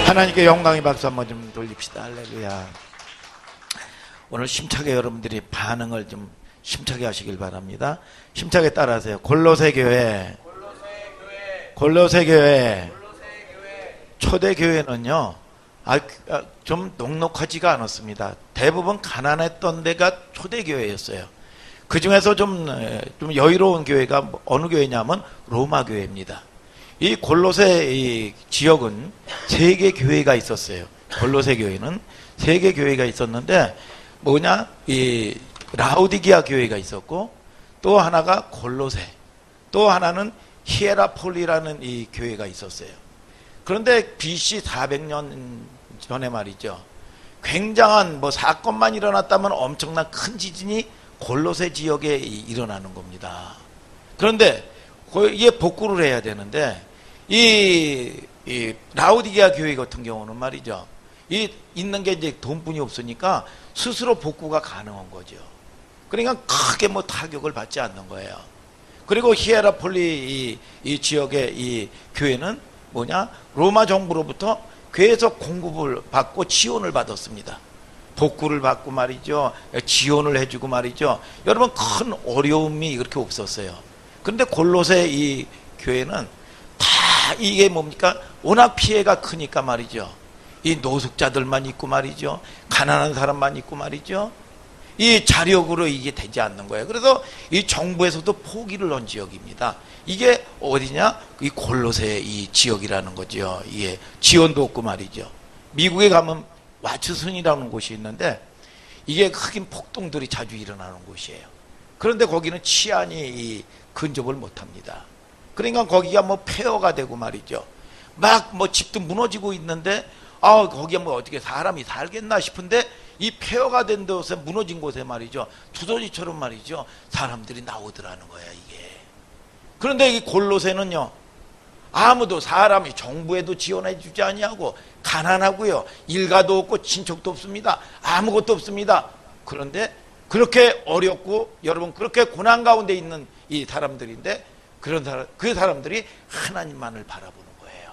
하나님께 영광의 박수 한번 좀 돌립시다. 할렐루야. 오늘 심차게 여러분들이 반응을 좀 심차게 하시길 바랍니다. 심차게 따라하세요. 골로새 교회. 초대교회는요, 좀 녹록하지가 않았습니다. 대부분 가난했던 데가 초대교회였어요. 그 중에서 좀 여유로운 교회가 어느 교회냐면 로마 교회입니다. 이 골로새 이 지역은 세 개 교회가 있었어요. 골로새 교회는 세 개 교회가 있었는데 이 라우디게아 교회가 있었고, 또 하나가 골로새, 또 하나는 히에라폴리라는 이 교회가 있었어요. 그런데 BC 400년 전에 말이죠, 굉장한 사건만 일어났다면 엄청난 큰 지진이 골로새 지역에 일어나는 겁니다. 그런데 이게 복구를 해야 되는데, 이 라우디게아 교회 같은 경우는 말이죠, 있는 게 이제 돈뿐이 없으니까 스스로 복구가 가능한 거죠. 그러니까 크게 타격을 받지 않는 거예요. 그리고 히에라폴리 이 지역의 이 교회는 로마 정부로부터 계속 공급을 받고 지원을 받았습니다. 복구를 받고 말이죠, 지원을 해주고 말이죠. 여러분, 큰 어려움이 그렇게 없었어요. 그런데 골로새 이 교회는 다 이게 워낙 피해가 크니까 말이죠, 이 노숙자들만 있고 말이죠, 가난한 사람만 있고 말이죠, 이 자력으로 이게 되지 않는 거예요. 그래서 이 정부에서도 포기를 한 지역입니다. 이게 어디냐? 이 골로새 이 지역이라는 거죠. 이게 지원도 없고 말이죠. 미국에 가면 와츠슨이라는 곳이 있는데, 이게 흑인 폭동들이 자주 일어나는 곳이에요. 그런데 거기는 치안이 근접을 못합니다. 그러니까 거기가 폐허가 되고 말이죠, 집도 무너지고 있는데, 거기에 어떻게 사람이 살겠나 싶은데, 이 폐허가 된 곳에, 무너진 곳에 말이죠, 두더지처럼 말이죠, 사람들이 나오더라는 거야, 이게. 그런데 이 골로새는요, 아무도 사람이 정부에도 지원해 주지 아니하고, 가난하고요, 일가도 없고 친척도 없습니다. 아무것도 없습니다. 그런데 그렇게 어렵고, 여러분, 그렇게 고난 가운데 있는 이 사람들인데, 그 사람들이 하나님만을 바라보는 거예요.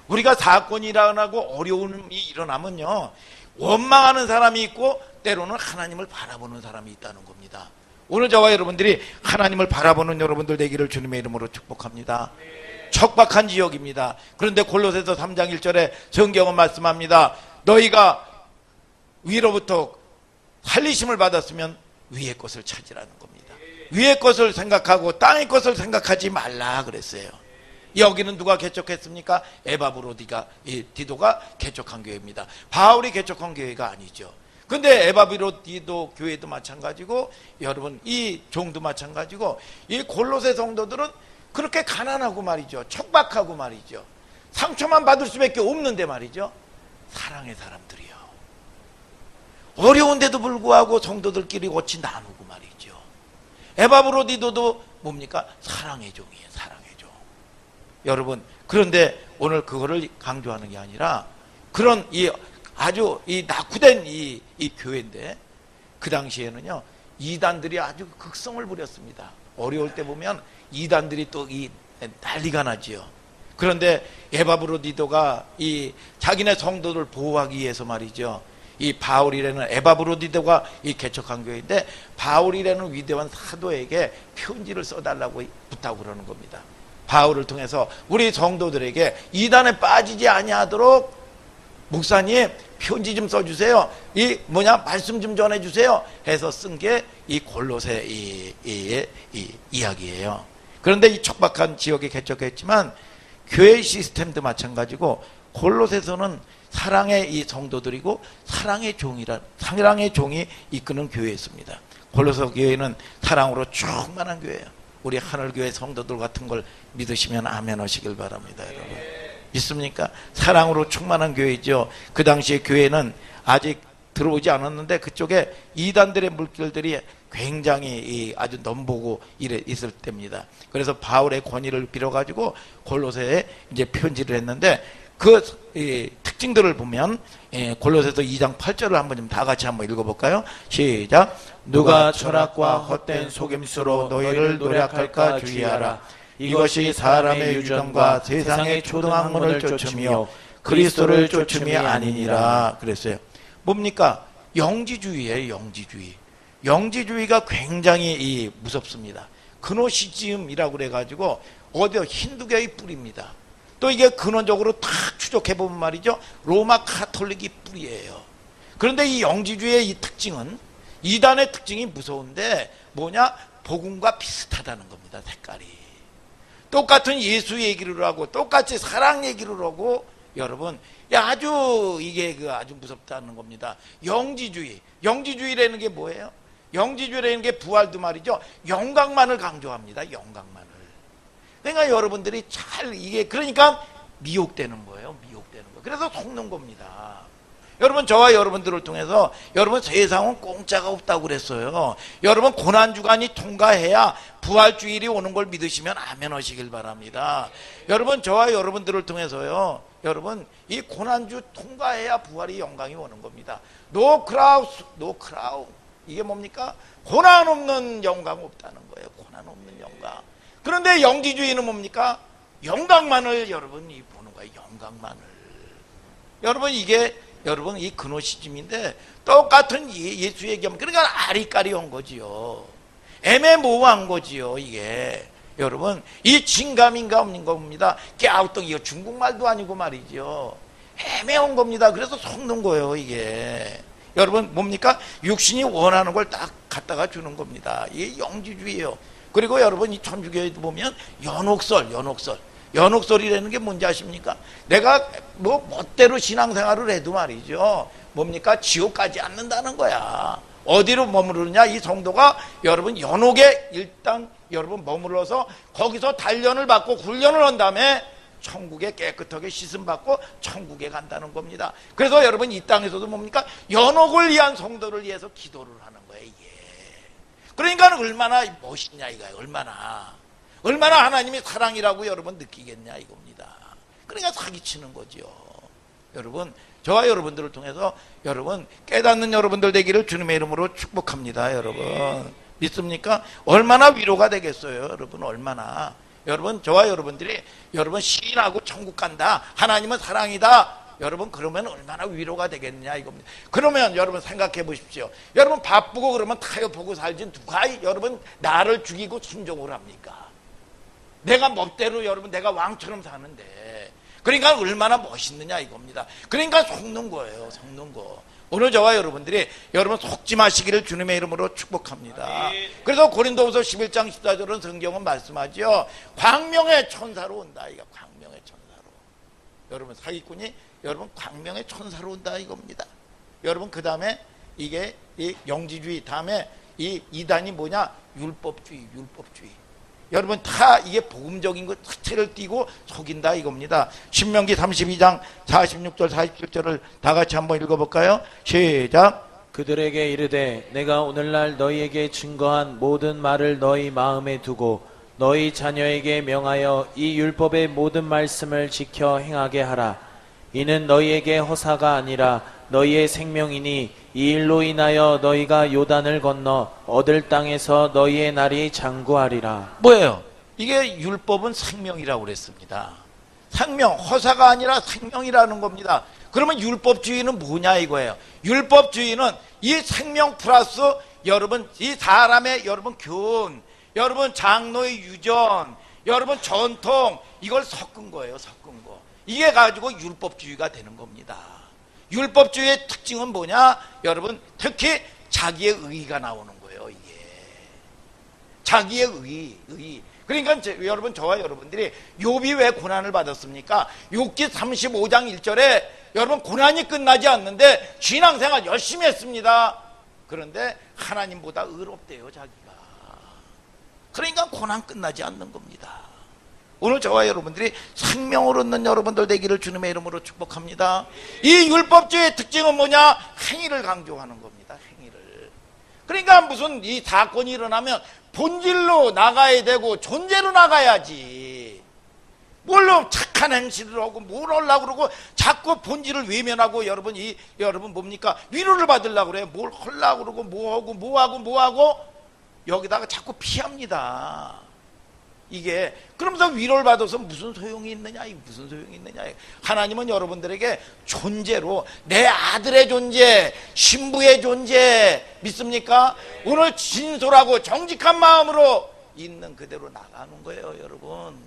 우리가 사건이 일어나고 어려움이 일어나면요, 원망하는 사람이 있고 때로는 하나님을 바라보는 사람이 있다는 겁니다. 오늘 저와 여러분들이 하나님을 바라보는 여러분들 되기를 주님의 이름으로 축복합니다. 척박한 지역입니다. 그런데 골로새서 3장 1절에 성경은 말씀합니다. 너희가 위로부터 살리심을 받았으면 위의 것을 찾으라는 겁니다. 위의 것을 생각하고 땅의 것을 생각하지 말라 그랬어요. 여기는 누가 개척했습니까? 에바브로디도가 개척한 교회입니다. 바울이 개척한 교회가 아니죠. 근데 에바브로디도 교회도 마찬가지고, 여러분, 이 종도 마찬가지고, 이 골로새 성도들은 그렇게 가난하고 말이죠, 척박하고 말이죠, 상처만 받을 수밖에 없는데 말이죠, 사랑의 사람들이요, 어려운데도 불구하고 성도들끼리 같이 나누고 말이죠. 에바브로디도도 뭡니까? 사랑의 종이에요, 사랑의 종. 여러분, 그런데 오늘 그거를 강조하는 게 아니라, 그런 아주 낙후된 이 교회인데, 그 당시에는요, 이단들이 아주 극성을 부렸습니다. 어려울 때 보면 이단들이 또 난리가 나지요. 그런데 에바브로디도가 자기네 성도들 보호하기 위해서 말이죠, 이 바울이라는 에바브로디도가 개척한 교회인데, 바울이라는 위대한 사도에게 편지를 써달라고 부탁을 그러는 겁니다. 바울을 통해서 우리 성도들에게 이단에 빠지지 아니하도록 목사님 편지 좀 써주세요, 말씀 좀 전해주세요 해서 쓴 게 이 골로새 이야기예요. 그런데 이 척박한 지역에 개척했지만 교회 시스템도 마찬가지고, 골로새서는 사랑의 이 성도들이고 사랑의 종이 이끄는 교회였습니다. 골로새 교회는 사랑으로 충만한 교회예요. 우리 하늘교회 성도들 같은 걸 믿으시면 아멘 하시길 바랍니다. 여러분, 믿습니까? 사랑으로 충만한 교회죠. 그 당시에 교회는 아직 들어오지 않았는데, 그쪽에 이단들의 물결들이 굉장히 아주 넘보고 있을 때입니다. 그래서 바울의 권위를 빌어가지고 골로새에 이제 편지를 했는데, 그 특징들을 보면 골로새서 2장 8절을 한번 좀 다 같이 한번 읽어볼까요? 시작. 누가 철학과 헛된 속임수로 너희를 노략할까 주의하라. 이것이 사람의 유전과 세상의 초등학문을 쫓으며 그리스도를 쫓음이 아니니라 그랬어요. 뭡니까? 영지주의예요. 영지주의. 영지주의가 굉장히 무섭습니다. 그노시즘이라고 그래가지고 어디 힌두교의 뿌리입니다. 또 이게 근원적으로 탁 추적해보면 말이죠, 로마 카톨릭이 뿌리예요. 그런데 이 영지주의의 이 특징은, 이단의 특징이 무서운데 뭐냐? 복음과 비슷하다는 겁니다. 색깔이 똑같은 예수 얘기를 하고 똑같이 사랑 얘기를 하고, 여러분 아주 이게 아주 무섭다는 겁니다. 영지주의. 영지주의라는 게 뭐예요? 영지주의라는 게 부활도 말이죠, 영광만을 강조합니다. 영광만을. 그러니까 여러분들이 잘 이게 그러니까 미혹되는 거예요. 미혹되는 거. 그래서 속는 겁니다. 여러분, 저와 여러분들을 통해서 여러분 세상은 공짜가 없다고 그랬어요. 여러분 고난주간이 통과해야 부활주일이 오는 걸 믿으시면 아멘 하시길 바랍니다. 여러분, 저와 여러분들을 통해서요, 여러분 이 고난주 통과해야 부활이 영광이 오는 겁니다. 노 크라우스, 노 크라운. 이게 뭡니까? 고난 없는 영광 없다는 거예요. 고난 없는 영광. 그런데 영지주의는 뭡니까? 영광만을 여러분이 보는 거예요. 영광만을. 여러분 이게 여러분 이 그노시즘인데 똑같은 예수 얘기하면 그러니까 아리까리한 거지요. 애매모호한 거지요. 이게 여러분 이 진감인가 없는 겁니다. 깨우뚱 이거 중국말도 아니고 말이죠. 애매한 겁니다. 그래서 속는 거예요. 이게 여러분 뭡니까? 육신이 원하는 걸 딱 갖다가 주는 겁니다. 이게 영지주의예요. 그리고 여러분 이 천주교에도 보면 연옥설이라는 게 뭔지 아십니까? 내가 멋대로 신앙생활을 해도 말이죠, 뭡니까? 지옥 가지 않는다는 거야. 어디로 머무르느냐? 이 성도가 여러분 연옥에 일단 여러분 머물러서 거기서 단련을 받고 훈련을 한 다음에 천국에 깨끗하게 씻음 받고 천국에 간다는 겁니다. 그래서 여러분 이 땅에서도 뭡니까? 연옥을 위한 성도를 위해서 기도를 하는 거예요. 이게 그러니까 얼마나 멋있냐 이거예요. 얼마나 하나님이 사랑이라고 여러분 느끼겠냐 이겁니다. 그러니까 사기치는 거죠. 여러분 저와 여러분들을 통해서 여러분 깨닫는 여러분들 되기를 주님의 이름으로 축복합니다. 여러분 믿습니까? 얼마나 위로가 되겠어요. 여러분 얼마나. 여러분 저와 여러분들이 여러분 시인하고 천국 간다, 하나님은 사랑이다, 여러분 그러면 얼마나 위로가 되겠냐 이겁니다. 그러면 여러분 생각해 보십시오. 여러분 바쁘고 그러면 타협하고 살지 누가 여러분 나를 죽이고 순종을 합니까? 내가 멋대로 여러분 내가 왕처럼 사는데, 그러니까 얼마나 멋있느냐 이겁니다. 그러니까 속는 거예요. 속는 거. 오늘 저와 여러분들이 여러분 속지 마시기를 주님의 이름으로 축복합니다. 그래서 고린도후서 11장 14절은 성경은 말씀하죠. 광명의 천사로 온다. 이거 광명의 천사로. 여러분 사기꾼이 여러분 광명의 천사로 온다 이겁니다. 여러분 그 다음에 이게 이 영지주의, 다음에 이 이단이 뭐냐? 율법주의. 여러분 다 이게 복음적인 것 자체를 띄고 속인다 이겁니다. 신명기 32장 46절 47절을 다 같이 한번 읽어볼까요? 시작. 그들에게 이르되 내가 오늘날 너희에게 증거한 모든 말을 너희 마음에 두고 너희 자녀에게 명하여 이 율법의 모든 말씀을 지켜 행하게 하라. 이는 너희에게 허사가 아니라 너희의 생명이니 이 일로 인하여 너희가 요단을 건너 얻을 땅에서 너희의 날이 장구하리라. 뭐예요? 이게 율법은 생명이라고 그랬습니다. 생명, 허사가 아니라 생명이라는 겁니다. 그러면 율법주의는 뭐냐 이거예요. 율법주의는 이 생명 플러스 여러분 이 사람의 여러분 교훈, 여러분 장로의 유전, 여러분 전통, 이걸 섞은 거예요. 섞은 거. 이게 가지고 율법주의가 되는 겁니다. 율법주의의 특징은 뭐냐? 여러분 특히 자기의 의의가 나오는 거예요. 이게 자기의 의의. 그러니까 여러분 저와 여러분들이 욥이 왜 고난을 받았습니까? 욥기 35장 1절에 여러분 고난이 끝나지 않는데 신앙생활 열심히 했습니다. 그런데 하나님보다 의롭대요 자기가. 그러니까 고난 끝나지 않는 겁니다. 오늘 저와 여러분들이 생명을 얻는 여러분들 되기를 주님의 이름으로 축복합니다. 이 율법주의의 특징은 뭐냐? 행위를 강조하는 겁니다. 행위를. 그러니까 무슨 이 사건이 일어나면 본질로 나가야 되고 존재로 나가야지. 뭘로 착한 행실을 하고 뭘 하려고 그러고 자꾸 본질을 외면하고 여러분 뭡니까? 위로를 받으려고 그래요. 뭘 하려고 그러고 뭐하고 여기다가 자꾸 피합니다. 이게 그러면서 위로를 받아서 무슨 소용이 있느냐, 이 무슨 소용이 있느냐. 하나님은 여러분들에게 존재로 내 아들의 존재, 신부의 존재 믿습니까? 오늘 진솔하고 정직한 마음으로 있는 그대로 나가는 거예요, 여러분.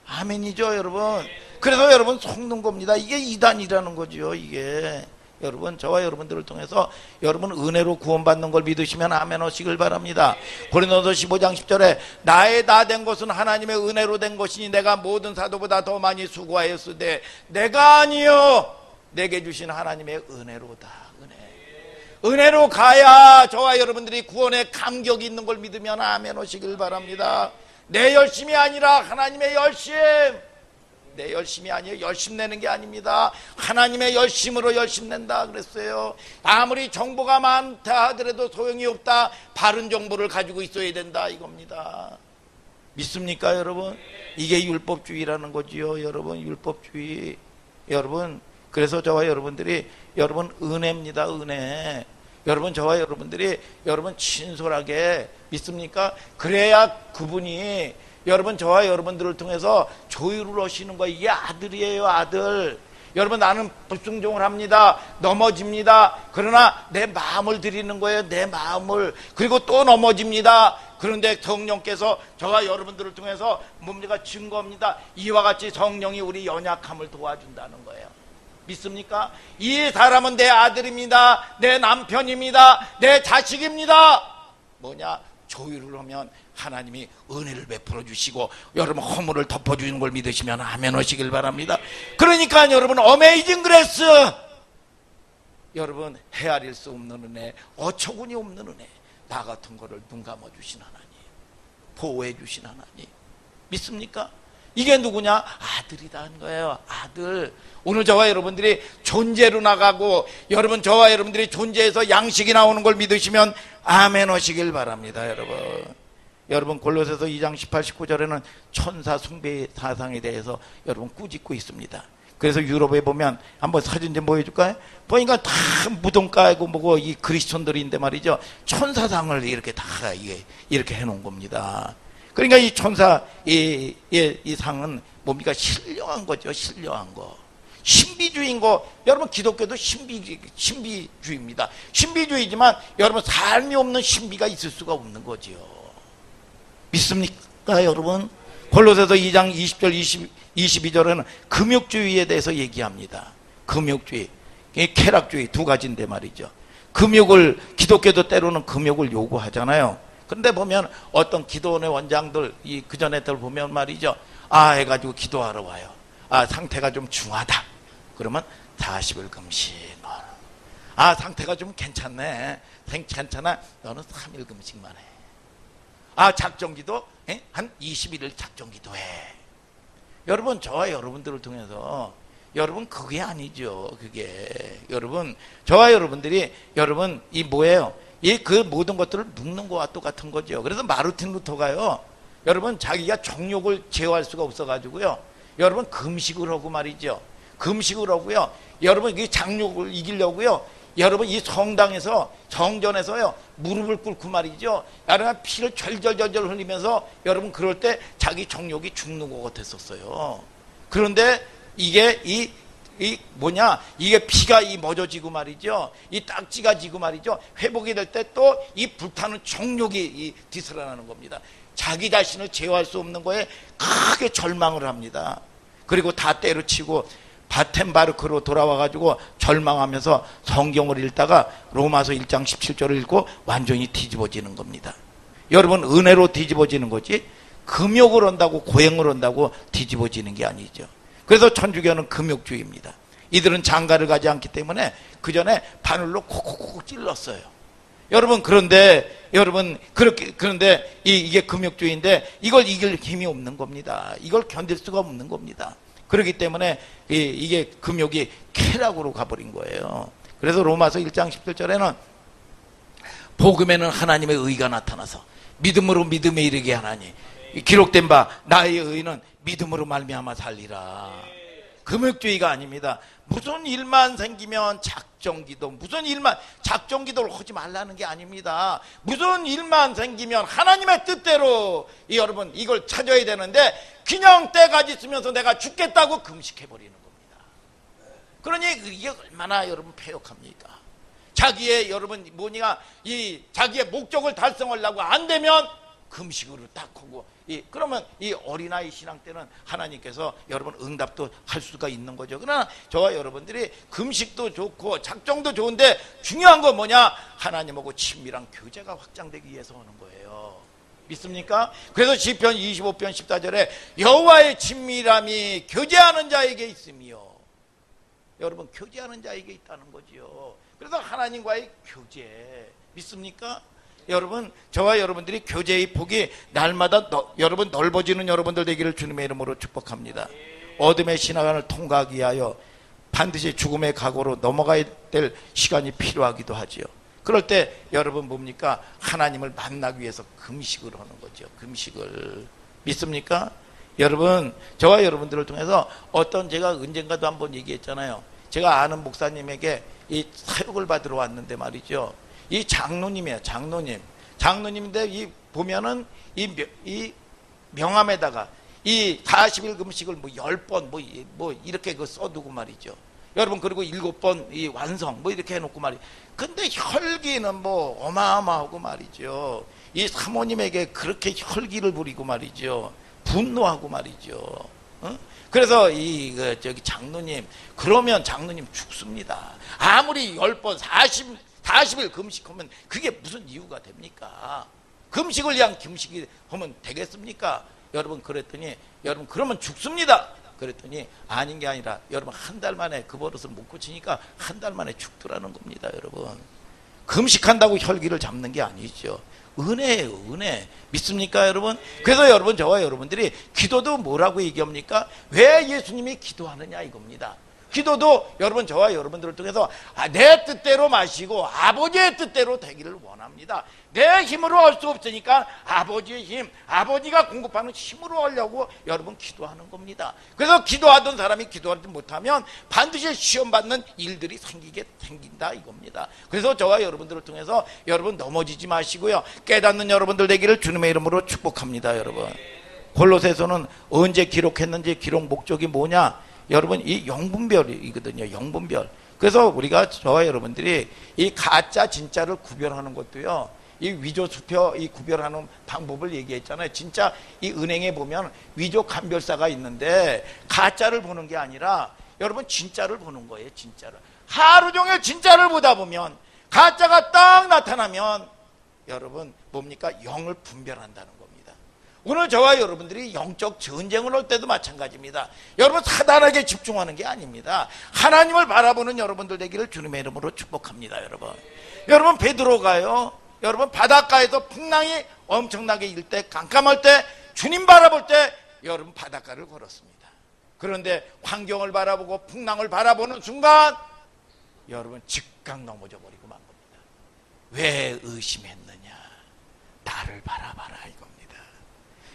아멘이죠, 여러분. 그래서 여러분 속는 겁니다. 이게 이단이라는 거죠, 이게. 여러분, 저와 여러분들을 통해서 여러분 은혜로 구원받는 걸 믿으시면 아멘 하시길 바랍니다. 고린도서 15장 10절에 나의 다 된 것은 하나님의 은혜로 된 것이니 내가 모든 사도보다 더 많이 수고하였으되 내가 아니요 내게 주신 하나님의 은혜로다. 은혜로 가야 저와 여러분들이 구원의 감격이 있는 걸 믿으면 아멘 하시길 바랍니다. 내 열심이 아니라 하나님의 열심. 내 열심이 아니에요. 열심 내는 게 아닙니다. 하나님의 열심으로 열심 낸다 그랬어요. 아무리 정보가 많다 하더라도 소용이 없다. 바른 정보를 가지고 있어야 된다 이겁니다. 믿습니까, 여러분? 이게 율법주의라는 거지요, 여러분. 율법주의. 여러분, 그래서 저와 여러분들이 여러분 은혜입니다, 은혜. 여러분, 저와 여러분들이 여러분 진솔하게 믿습니까? 그래야 그분이 여러분 저와 여러분들을 통해서 조율을 하시는 거예요. 이게 아들이에요, 아들. 여러분, 나는 불순종을 합니다. 넘어집니다. 그러나 내 마음을 드리는 거예요, 내 마음을. 그리고 또 넘어집니다. 그런데 성령께서 저와 여러분들을 통해서 뭡니까? 증거입니다. 이와 같이 성령이 우리 연약함을 도와준다는 거예요. 믿습니까? 이 사람은 내 아들입니다. 내 남편입니다. 내 자식입니다. 뭐냐? 조율을 하면 하나님이 은혜를 베풀어 주시고 여러분 허물을 덮어주는 걸 믿으시면 아멘 하시길 바랍니다. 그러니까 여러분 어메이징 그레이스, 여러분 헤아릴 수 없는 은혜, 어처구니 없는 은혜, 나 같은 거를 눈 감아 주신 하나님, 보호해 주신 하나님. 믿습니까? 이게 누구냐? 아들이라는 거예요, 아들. 오늘 저와 여러분들이 존재로 나가고 여러분 저와 여러분들이 존재에서 양식이 나오는 걸 믿으시면 아멘 하시길 바랍니다. 여러분 골로새서 2장 18, 19절에는 천사 숭배 사상에 대해서 여러분 꾸짖고 있습니다. 그래서 유럽에 보면 한번 사진 좀 보여줄까요? 보니까 다 무덤 깔고 뭐고 이 그리스도인들인데 말이죠, 천사상을 이렇게 다 이렇게 해놓은 겁니다. 그러니까 이 천사 이 상은 뭡니까? 신령한 거죠, 신령한 거. 신비주의인 거. 여러분 기독교도 신비주의입니다. 신비주의지만 여러분 삶이 없는 신비가 있을 수가 없는 거지요. 믿습니까, 여러분? 골로새서 2장 20절 22절에는 금욕주의에 대해서 얘기합니다. 금욕주의, 쾌락주의 두 가지인데 말이죠. 금욕을, 기독교도 때로는 금욕을 요구하잖아요. 그런데 보면 어떤 기도원의 원장들, 그 전에들 보면 말이죠, 해가지고 기도하러 와요. 상태가 좀 중하다. 그러면 40일 금식. 상태가 좀 괜찮네. 괜찮아. 너는 3일 금식만 해. 작정기도 한 21일 작정기도 해. 여러분, 저와 여러분들을 통해서 여러분 그게 아니죠. 그게 여러분 저와 여러분들이 여러분 이 뭐예요? 그 모든 것들을 묶는 거와 똑같은 거죠. 그래서 마르틴 루터가요, 여러분 자기가 정욕을 제어할 수가 없어가지고요, 여러분 금식을 하고 말이죠. 금식을 하고요, 여러분 이 장욕을 이기려고요, 여러분 이 성당에서 정전에서요 무릎을 꿇고 말이죠, 여러분 피를 절절절절 흘리면서 여러분 그럴 때 자기 정욕이 죽는 것 같았었어요. 그런데 이게 이게 피가 멎어지고 말이죠, 이 딱지가 지고 말이죠, 회복이 될 때 또 이 불타는 정욕이 뒤슬어나는 겁니다. 자기 자신을 제어할 수 없는 거에 크게 절망을 합니다. 그리고 다 때려치고 바텐바르크로 돌아와가지고 절망하면서 성경을 읽다가 로마서 1장 17절을 읽고 완전히 뒤집어지는 겁니다. 여러분 은혜로 뒤집어지는 거지 금욕을 한다고 고행을 한다고 뒤집어지는 게 아니죠. 그래서 천주교는 금욕주의입니다. 이들은 장가를 가지 않기 때문에 그 전에 바늘로 콕콕콕 찔렀어요. 여러분 그런데 이게 금욕주의인데 이걸 이길 힘이 없는 겁니다. 이걸 견딜 수가 없는 겁니다. 그렇기 때문에 이게 금욕이 쾌락으로 가버린 거예요. 그래서 로마서 1장 17절에는 복음에는 하나님의 의가 나타나서 믿음으로 믿음에 이르게 하나니 기록된 바 나의 의는 믿음으로 말미암아 살리라. 금욕주의가 아닙니다. 무슨 일만 생기면 작정기도, 무슨 일만, 작정기도를 하지 말라는 게 아닙니다. 무슨 일만 생기면 하나님의 뜻대로 여러분 이걸 찾아야 되는데 그냥 때까지 쓰면서 내가 죽겠다고 금식해버리는 겁니다. 그러니 이게 얼마나 여러분 폐역합니까? 자기의 여러분 뭐니가 이 자기의 목적을 달성하려고 안 되면 금식으로 딱 하고, 그러면 이 어린아이 신앙 때는 하나님께서 여러분 응답도 할 수가 있는 거죠. 그러나 저와 여러분들이 금식도 좋고 작정도 좋은데 중요한 건 뭐냐? 하나님하고 친밀한 교제가 확장되기 위해서 하는 거예요. 믿습니까? 그래서 시편 25편 14절에 여호와의 친밀함이 교제하는 자에게 있으며, 여러분 교제하는 자에게 있다는 거지요. 그래서 하나님과의 교제, 믿습니까? 여러분 저와 여러분들이 교제의 폭이 날마다 여러분 넓어지는 여러분들 되기를 주님의 이름으로 축복합니다. 어둠의 신화관을 통과하기 위하여 반드시 죽음의 각오로 넘어가야 될 시간이 필요하기도 하지요. 그럴 때 여러분 뭡니까? 하나님을 만나기 위해서 금식을 하는 거죠. 금식을. 믿습니까? 여러분 저와 여러분들을 통해서 어떤, 제가 언젠가도 한번 얘기했잖아요. 제가 아는 목사님에게 이 사육을 받으러 왔는데 말이죠. 이 장로님이에요. 장로님인데 이 보면은 이 명함에다가 이 40일 금식을 뭐 10번 뭐 이렇게 그 써두고 말이죠. 여러분 그리고 7번 이 완성 뭐 이렇게 해놓고 말이죠. 근데 혈기는 뭐 어마어마하고 말이죠. 이 사모님에게 그렇게 혈기를 부리고 말이죠. 분노하고 말이죠. 어? 그래서 저기 장로님, 그러면 장로님 죽습니다. 아무리 10번 40일 금식하면 그게 무슨 이유가 됩니까? 금식을 위한 금식이 하면 되겠습니까? 여러분 그랬더니, 여러분 그러면 죽습니다. 그랬더니 아닌 게 아니라 여러분 한 달 만에 그 버릇을 못 고치니까 한 달 만에 죽더라는 겁니다. 여러분 금식한다고 혈기를 잡는 게 아니죠. 은혜예요, 은혜. 믿습니까, 여러분? 그래서 여러분 저와 여러분들이 기도도 뭐라고 얘기합니까? 왜 예수님이 기도하느냐 이겁니다. 기도도 여러분 저와 여러분들을 통해서 내 뜻대로 마시고 아버지의 뜻대로 되기를 원합니다. 내 힘으로 할 수 없으니까 아버지의 힘, 아버지가 공급하는 힘으로 하려고 여러분 기도하는 겁니다. 그래서 기도하던 사람이 기도하지 못하면 반드시 시험받는 일들이 생긴다 이겁니다. 그래서 저와 여러분들을 통해서 여러분 넘어지지 마시고요, 깨닫는 여러분들 되기를 주님의 이름으로 축복합니다. 여러분 골로새서는 언제 기록했는지, 기록 목적이 뭐냐? 여러분 이 영분별이거든요. 영분별. 그래서 우리가 저와 여러분들이 이 가짜 진짜를 구별하는 것도요, 이 위조 수표 이 구별하는 방법을 얘기했잖아요. 진짜 이 은행에 보면 위조 감별사가 있는데 가짜를 보는 게 아니라 여러분 진짜를 보는 거예요. 진짜를 하루 종일 진짜를 보다 보면 가짜가 딱 나타나면 여러분 뭡니까? 영을 분별한다는 겁니다. 오늘 저와 여러분들이 영적 전쟁을 할 때도 마찬가지입니다. 여러분 사단에게 집중하는 게 아닙니다. 하나님을 바라보는 여러분들 되기를 주님의 이름으로 축복합니다. 여러분 베드로가요, 여러분 바닷가에서 풍랑이 엄청나게 일 때, 깜깜할 때, 주님 바라볼 때 여러분 바닷가를 걸었습니다. 그런데 환경을 바라보고 풍랑을 바라보는 순간 여러분 즉각 넘어져 버리고 만 겁니다. 왜 의심했느냐? 나를 바라봐라 이겁니다.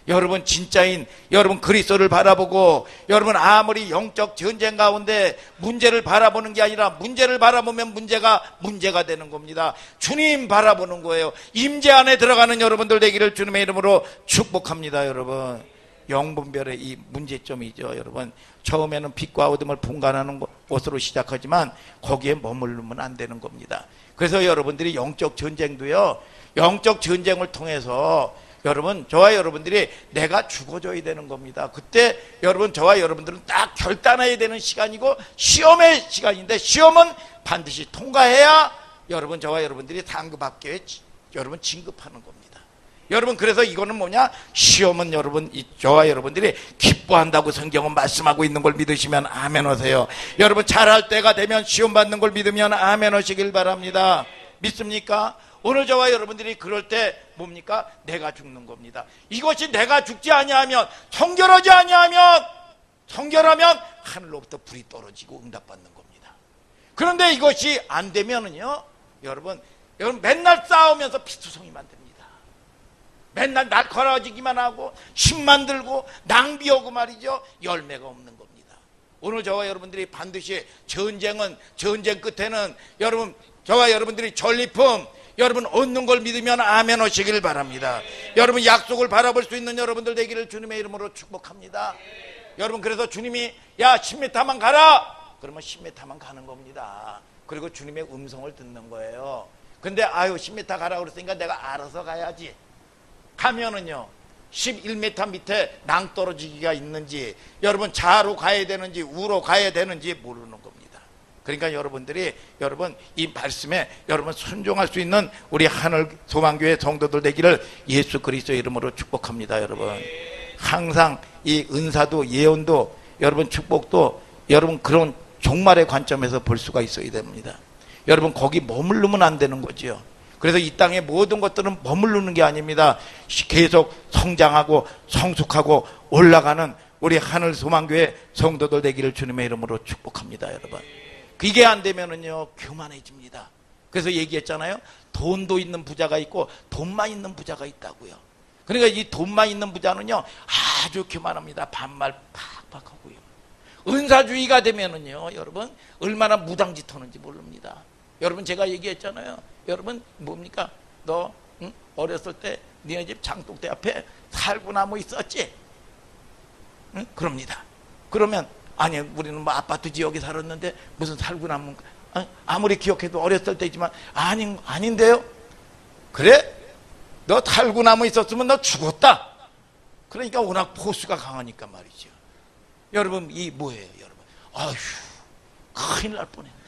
여러분 진짜인 여러분 그리스도를 바라보고, 여러분 아무리 영적 전쟁 가운데 문제를 바라보는 게 아니라 문제를 바라보면 문제가 되는 겁니다. 주님 바라보는 거예요. 임재 안에 들어가는 여러분들 되기를 주님의 이름으로 축복합니다. 여러분 영분별의 이 문제점이죠. 여러분 처음에는 빛과 어둠을 분간하는 곳으로 시작하지만 거기에 머무르면 안 되는 겁니다. 그래서 여러분들이 영적 전쟁도요, 영적 전쟁을 통해서 여러분 저와 여러분들이 내가 죽어줘야 되는 겁니다. 그때 여러분 저와 여러분들은 딱 결단해야 되는 시간이고 시험의 시간인데, 시험은 반드시 통과해야 여러분 저와 여러분들이 상급학교에 여러분 진급하는 겁니다. 여러분 그래서 이거는 뭐냐? 시험은 여러분 저와 여러분들이 기뻐한다고 성경은 말씀하고 있는 걸 믿으시면 아멘 하세요. 여러분 잘할 때가 되면 시험 받는 걸 믿으면 아멘 하시길 바랍니다. 믿습니까? 오늘 저와 여러분들이 그럴 때 뭡니까? 내가 죽는 겁니다. 이것이 내가 죽지 아니하면, 성결하지 아니하면, 성결하면 하늘로부터 불이 떨어지고 응답받는 겁니다. 그런데 이것이 안 되면은요, 여러분 맨날 싸우면서 피투성이만 됩니다. 맨날 날카로워지기만 하고 힘만 들고 낭비하고 말이죠, 열매가 없는 겁니다. 오늘 저와 여러분들이 반드시 전쟁 끝에는 여러분 저와 여러분들이 전리품 여러분 얻는 걸 믿으면 아멘 하시길 바랍니다. 여러분 약속을 바라볼 수 있는 여러분들 되기를 주님의 이름으로 축복합니다. 여러분 그래서 주님이 야 10m만 가라 그러면 10m만 가는 겁니다. 그리고 주님의 음성을 듣는 거예요. 근데 아유 10m 가라 그랬으니까 내가 알아서 가야지 가면은요 11m 밑에 낭떠러지기가 있는지 여러분 좌로 가야 되는지 우로 가야 되는지 모르는 겁니다. 그러니까 여러분들이 여러분 이 말씀에 여러분 순종할 수 있는 우리 하늘 소망교회 성도들 되기를 예수 그리스도의 이름으로 축복합니다. 여러분 항상 이 은사도 예언도 여러분 축복도 여러분 그런 종말의 관점에서 볼 수가 있어야 됩니다. 여러분 거기 머무르면 안 되는 거지요. 그래서 이 땅의 모든 것들은 머무르는 게 아닙니다. 계속 성장하고 성숙하고 올라가는 우리 하늘 소망교회 성도들 되기를 주님의 이름으로 축복합니다. 여러분 이게 안 되면은요 교만해집니다. 그래서 얘기했잖아요. 돈도 있는 부자가 있고 돈만 있는 부자가 있다고요. 그러니까 이 돈만 있는 부자는요 아주 교만합니다. 반말 팍팍 하고요. 은사주의가 되면은요 여러분 얼마나 무당짓 하는지 모릅니다. 여러분 제가 얘기했잖아요. 여러분 뭡니까? 너 응? 어렸을 때 니네 집 장독대 앞에 살구나무 있었지? 응? 그럽니다. 그러면 아니 우리는 뭐 아파트 지역에 살았는데 무슨 살구나무 아무리 기억해도 어렸을 때지만 아닌데요? 그래? 너 살구나무 있었으면 너 죽었다. 그러니까 워낙 포수가 강하니까 말이죠. 여러분 이 뭐예요 여러분? 아휴 큰일 날 뻔했네.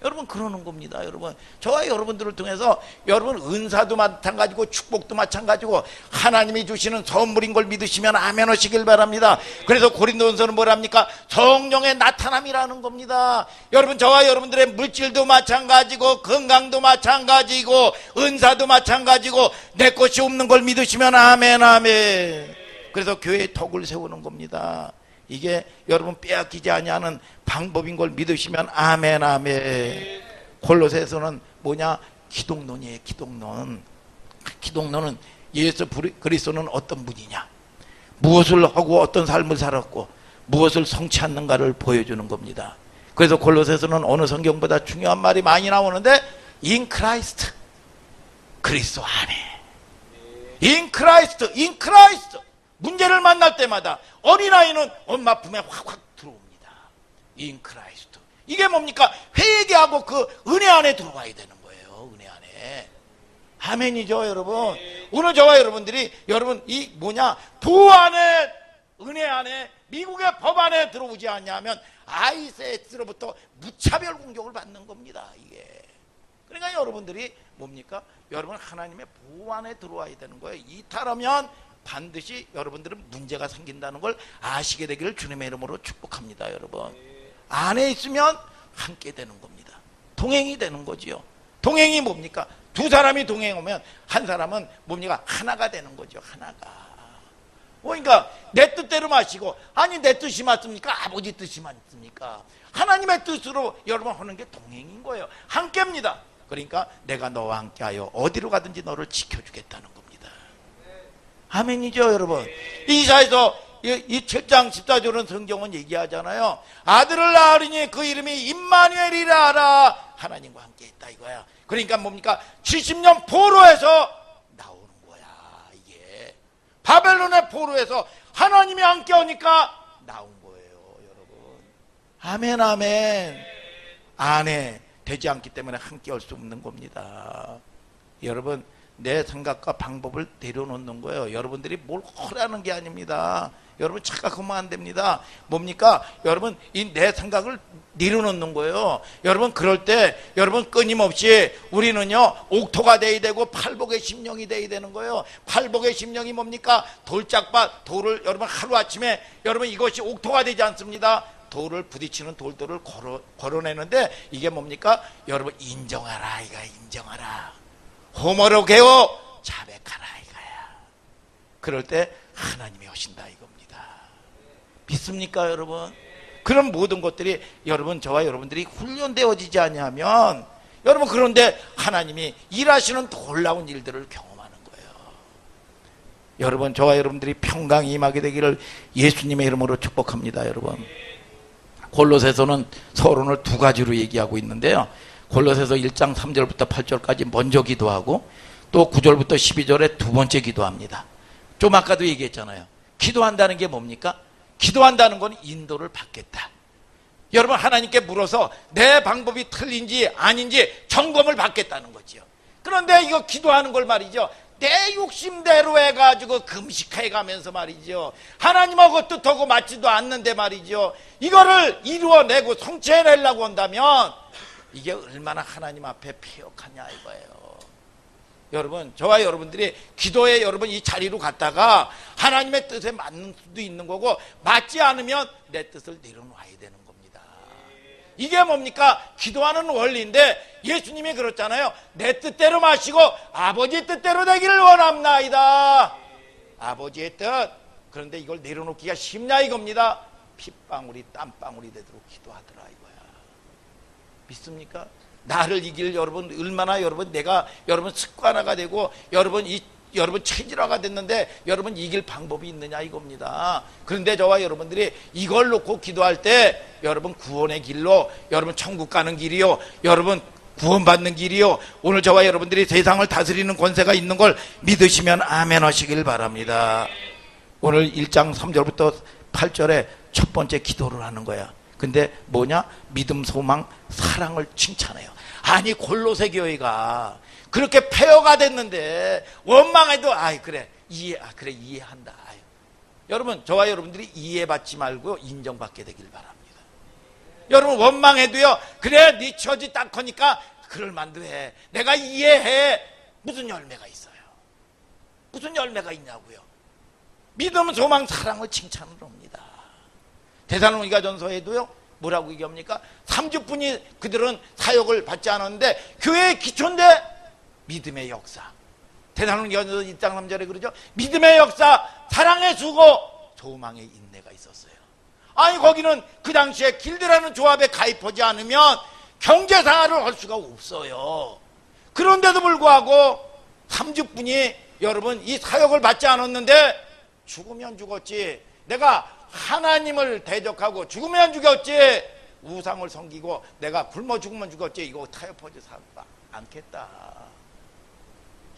여러분 그러는 겁니다. 여러분 저와 여러분들을 통해서 여러분 은사도 마찬가지고 축복도 마찬가지고 하나님이 주시는 선물인 걸 믿으시면 아멘 하시길 바랍니다. 그래서 고린도전서는 뭐랍니까? 성령의 나타남이라는 겁니다. 여러분 저와 여러분들의 물질도 마찬가지고 건강도 마찬가지고 은사도 마찬가지고 내 것이 없는 걸 믿으시면 아멘 아멘. 그래서 교회에 덕을 세우는 겁니다. 이게 여러분 빼앗기지 아니하는 방법인 걸 믿으시면 아멘 아멘. 골로새서는 뭐냐? 기독론이에요. 기독론은 예수 그리스도는 어떤 분이냐, 무엇을 하고 어떤 삶을 살았고 무엇을 성취했는가를 보여주는 겁니다. 그래서 골로새서는 어느 성경보다 중요한 말이 많이 나오는데 in Christ, 그리스도 안에, in Christ 문제를 만날 때마다 어린아이는 엄마 품에 확확 들어옵니다. in Christ. 이게 뭡니까? 회개하고 그 은혜 안에 들어와야 되는 거예요. 은혜 안에. 아멘이죠 여러분. 오늘 저와 여러분들이 여러분 이 뭐냐 도 안에 은혜 안에 미국의 법 안에 들어오지 않냐면 ISS로부터 무차별 공격을 받는 겁니다. 이게. 그러니까 여러분들이 뭡니까? 여러분 하나님의 보호 안에 들어와야 되는 거예요. 이탈하면 반드시 여러분들은 문제가 생긴다는 걸 아시게 되기를 주님의 이름으로 축복합니다. 여러분 안에 있으면 함께 되는 겁니다. 동행이 되는 거지요. 동행이 뭡니까? 두 사람이 동행하면 한 사람은 뭡니까? 하나가 되는 거죠. 하나가. 그러니까 내 뜻대로 마시고 아니 내 뜻이 맞습니까? 아버지 뜻이 맞습니까? 하나님의 뜻으로 여러분 하는 게 동행인 거예요. 함께입니다. 그러니까 내가 너와 함께하여 어디로 가든지 너를 지켜주겠다는 겁니다. 아멘이죠 여러분. 이사야서 이 7장 14절은 성경은 얘기하잖아요. 아들을 낳으리니 그 이름이 임마누엘이라 하라. 하나님과 함께 있다 이거야. 그러니까 뭡니까? 70년 포로에서 나오는 거야. 이게 바벨론의 포로에서 하나님이 함께 하니까 나온 거예요 여러분. 아멘 아멘. 안에 되지 않기 때문에 함께 할 수 없는 겁니다. 여러분 내 생각과 방법을 내려놓는 거예요. 여러분들이 뭘 허라는 게 아닙니다. 여러분 착각하면 안 됩니다. 뭡니까? 여러분 이 내 생각을 내려놓는 거예요. 여러분 그럴 때 여러분 끊임없이 우리는요 옥토가 돼야 되고 팔복의 심령이 돼야 되는 거예요. 팔복의 심령이 뭡니까? 돌짝밭 돌을 여러분 하루아침에 여러분 이것이 옥토가 되지 않습니다. 돌을 부딪히는 돌들을 걸어내는데 이게 뭡니까? 여러분 인정하라 이거야. 인정하라. 호모로게오 자백하라 이거야. 그럴 때 하나님이 오신다 이겁니다. 믿습니까 여러분? 그런 모든 것들이 여러분 저와 여러분들이 훈련되어지지 않으면 여러분 그런데 하나님이 일하시는 놀라운 일들을 경험하는 거예요. 여러분 저와 여러분들이 평강이 임하게 되기를 예수님의 이름으로 축복합니다. 여러분 골로새서는 서론을 두 가지로 얘기하고 있는데요. 골로새서 1장 3절부터 8절까지 먼저 기도하고 또 9절부터 12절에 두 번째 기도합니다. 좀 아까도 얘기했잖아요. 기도한다는 게 뭡니까? 기도한다는 건 인도를 받겠다. 여러분, 하나님께 물어서 내 방법이 틀린지 아닌지 점검을 받겠다는 거죠. 그런데 이거 기도하는 걸 말이죠, 내 욕심대로 해가지고 금식해가면서 말이죠, 하나님하고 뜻하고 맞지도 않는데 말이죠, 이거를 이루어내고 성취해내려고 한다면 이게 얼마나 하나님 앞에 폐역하냐 이거예요. 여러분, 저와 여러분들이 기도에 여러분 이 자리로 갔다가 하나님의 뜻에 맞는 수도 있는 거고, 맞지 않으면 내 뜻을 내려놔야 되는 겁니다. 이게 뭡니까? 기도하는 원리인데, 예수님이 그렇잖아요. 내 뜻대로 마시고 아버지 뜻대로 되기를 원합나이다. 아버지의 뜻. 그런데 이걸 내려놓기가 쉽냐 이겁니다. 핏방울이 땀방울이 되도록 기도하더라 이거야. 믿습니까? 나를 이길 여러분, 얼마나 여러분 내가 여러분 습관화가 되고 여러분 체질화가 됐는데 여러분 이길 방법이 있느냐 이겁니다. 그런데 저와 여러분들이 이걸 놓고 기도할 때 여러분 구원의 길로, 여러분 천국 가는 길이요, 여러분 구원받는 길이요, 오늘 저와 여러분들이 세상을 다스리는 권세가 있는 걸 믿으시면 아멘 하시길 바랍니다. 오늘 1장 3절부터 8절에 첫 번째 기도를 하는 거야. 근데 뭐냐? 믿음, 소망, 사랑을 칭찬해요. 아니, 골로새 교회가 그렇게 폐허가 됐는데 원망해도 그래 이해한다. 여러분, 저와 여러분들이 이해받지 말고 인정받게 되길 바랍니다. 여러분, 원망해도요, 그래 네 처지 딱 하니까 그럴 만도 해, 내가 이해해. 무슨 열매가 있어요? 무슨 열매가 있냐고요? 믿음, 소망, 사랑을 칭찬을 합니다. 데살로니가 전서에도요, 뭐라고 얘기합니까? 30분이 그들은 사역을 받지 않았는데 교회의 기초인데 믿음의 역사. 데살로니가 전서 1장 3절에 그러죠. 믿음의 역사, 사랑의 수고, 소망의 인내가 있었어요. 아니, 거기는 그 당시에 길드라는 조합에 가입하지 않으면 경제생활을 할 수가 없어요. 그런데도 불구하고 30분이 여러분 이 사역을 받지 않았는데, 죽으면 죽었지, 내가 하나님을 대적하고 죽으면 죽었지, 우상을 섬기고 내가 굶어 죽으면 죽었지, 이거 타협하지 않겠다.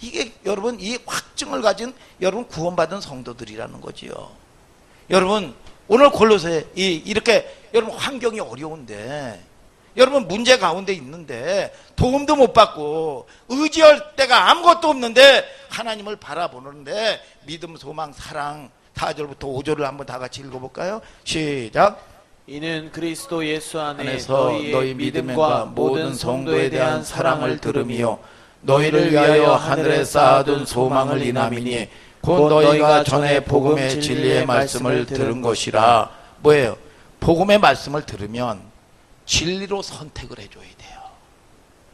이게 여러분 이 확증을 가진 여러분 구원받은 성도들이라는 거지요. 여러분, 오늘 골로새 이렇게 여러분 환경이 어려운데, 여러분 문제 가운데 있는데 도움도 못 받고 의지할 데가 아무것도 없는데 하나님을 바라보는데 믿음, 소망, 사랑, 4절부터 5절을 한번 다 같이 읽어볼까요? 시작. 이는 그리스도 예수 안에서 안에 너희 믿음과 모든 성도에 대한 사랑을 들음이요 너희를 위하여 하늘에 쌓아둔 소망을 인함이니 곧 너희가 전에 복음의 진리의 말씀을 들은 것이라. 뭐예요? 복음의 말씀을 들으면 진리로 선택을 해줘야 돼요.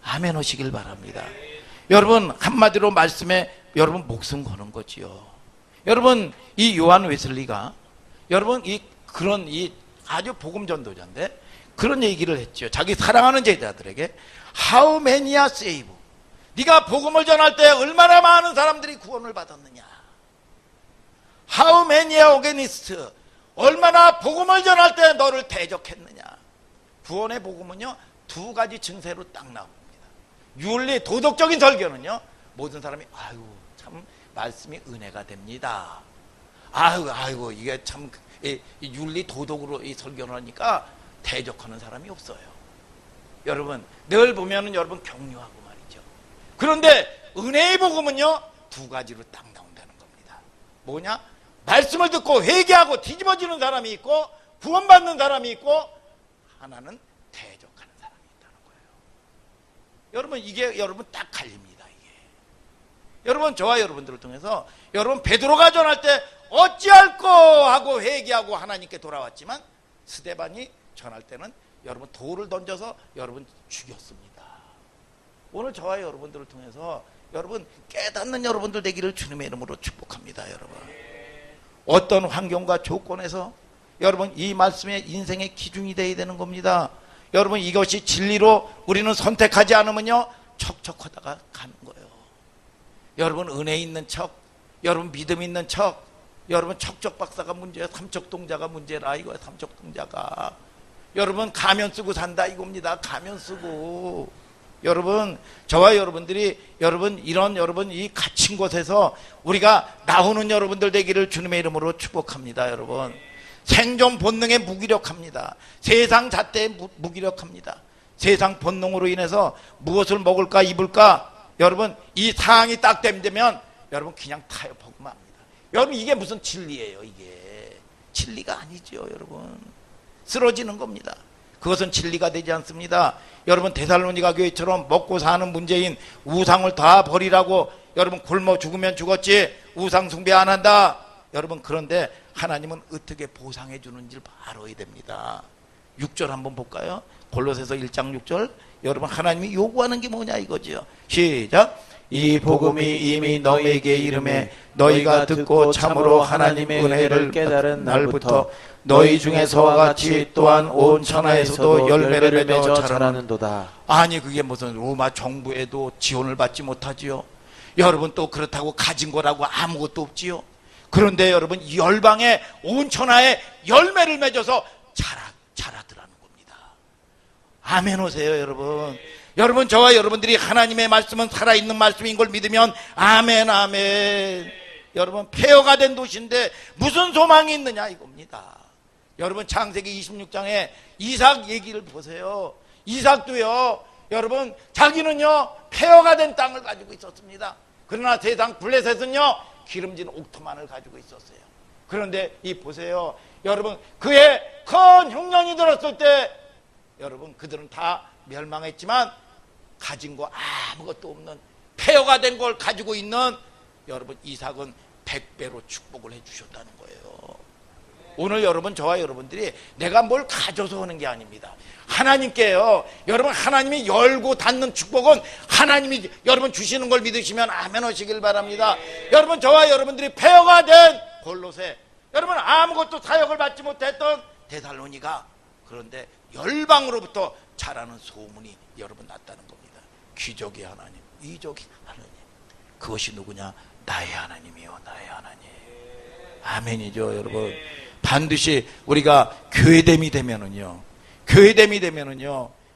아멘 하시길 바랍니다. 여러분, 한마디로 말씀에 여러분 목숨 거는 거지요. 여러분, 이 요한 웨슬리가 여러분 그런 아주 복음 전도자인데 그런 얘기를 했죠. 자기 사랑하는 제자들에게 How many are saved? 네가 복음을 전할 때 얼마나 많은 사람들이 구원을 받았느냐? How many are against? 얼마나 복음을 전할 때 너를 대적했느냐? 구원의 복음은요, 두 가지 증세로 딱 나옵니다. 윤리, 도덕적인 설교는요, 모든 사람이 참 말씀이 은혜가 됩니다. 아이고 이게 참 이 윤리 도덕으로 이 설교를 하니까 대적하는 사람이 없어요. 여러분, 늘 보면은 여러분 격려하고 말이죠. 그런데 은혜의 복음은요, 두 가지로 딱 나온다는 겁니다. 뭐냐? 말씀을 듣고 회개하고 뒤집어지는 사람이 있고 구원받는 사람이 있고, 하나는 대적하는 사람이 있다는 거예요. 여러분, 이게 여러분 딱 갈립니다. 이게 여러분, 저와 여러분들을 통해서 여러분 베드로가 전할 때 어찌할꼬 하고 회개하고 하나님께 돌아왔지만, 스데반이 전할 때는 여러분 돌을 던져서 여러분 죽였습니다. 오늘 저와 여러분들을 통해서 여러분 깨닫는 여러분들 되기를 주님의 이름으로 축복합니다. 여러분, 어떤 환경과 조건에서 여러분 이 말씀의 인생의 기준이 되어야 되는 겁니다. 여러분, 이것이 진리로 우리는 선택하지 않으면요, 척척하다가 가는 거예요. 여러분, 은혜 있는 척, 여러분 믿음 있는 척, 여러분 척척박사가 문제야, 삼척동자가 문제라 이거야. 삼척동자가 여러분 가면 쓰고 산다 이겁니다. 가면 쓰고. 여러분 저와 여러분들이 여러분 이런 여러분 이 갇힌 곳에서 우리가 나오는 여러분들 되기를 주님의 이름으로 축복합니다. 여러분 생존 본능에 무기력합니다. 세상 잣대에 무기력합니다. 세상 본능으로 인해서 무엇을 먹을까 입을까 여러분 이 상황이 딱 되면 여러분 그냥 타협하고만 합니다. 여러분 이게 무슨 진리예요? 이게 진리가 아니죠. 여러분 쓰러지는 겁니다. 그것은 진리가 되지 않습니다. 여러분 데살로니가 교회처럼 먹고 사는 문제인 우상을 다 버리라고 여러분 굶어 죽으면 죽었지 우상 숭배 안 한다. 여러분 그런데 하나님은 어떻게 보상해 주는지를 알아야 됩니다. 6절 한번 볼까요? 골로새서 1장 6절. 여러분 하나님이 요구하는 게 뭐냐 이거죠. 시작. 이 복음이 이미 너희에게 이름에 너희가 듣고 참으로 하나님의 은혜를 깨달은 날부터 너희 중에서와 같이 또한 온 천하에서도 열매를 맺어 자라는도다. 아니 그게 무슨 로마 정부에도 지원을 받지 못하지요. 여러분 또 그렇다고 가진 거라고 아무것도 없지요. 그런데 여러분 열방에 온 천하에 열매를 맺어서 자라더라는 겁니다. 아멘 오세요 여러분. 여러분 저와 여러분들이 하나님의 말씀은 살아있는 말씀인 걸 믿으면 아멘 아멘. 여러분 폐허가 된 도시인데 무슨 소망이 있느냐 이겁니다. 여러분 창세기 26장에 이삭 얘기를 보세요. 이삭도요 여러분 자기는요 폐허가 된 땅을 가지고 있었습니다. 그러나 세상 블레셋은요 기름진 옥토만을 가지고 있었어요. 그런데 이 보세요 여러분 그의 큰 흉년이 들었을 때 여러분 그들은 다 멸망했지만 가진 거 아무것도 없는 폐허가 된 걸 가지고 있는 여러분 이삭은 100배로 축복을 해주셨다는 거예요. 오늘 여러분 저와 여러분들이 내가 뭘 가져서 하는 게 아닙니다. 하나님께요 여러분 하나님이 열고 닫는 축복은 하나님이 여러분 주시는 걸 믿으시면 아멘 하시길 바랍니다. 여러분 저와 여러분들이 폐허가 된 골로새 여러분 아무것도 사역을 받지 못했던 데살로니가 그런데 열방으로부터 자라는 소문이 여러분 났다는 겁니다. 기적의 하나님, 이적의 하나님. 그것이 누구냐? 나의 하나님이요, 나의 하나님. 아멘이죠, 여러분. 반드시 우리가 교회됨이 되면은요,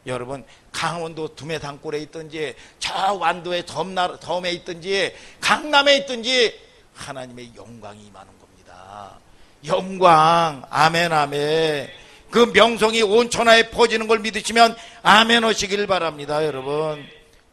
여러분 강원도 두메 산골에 있든지 저 완도의 섬에 있든지 강남에 있든지 하나님의 영광이 임하는 겁니다. 영광, 아멘, 아멘. 그 명성이 온 천하에 퍼지는 걸 믿으시면 아멘 하시길 바랍니다. 여러분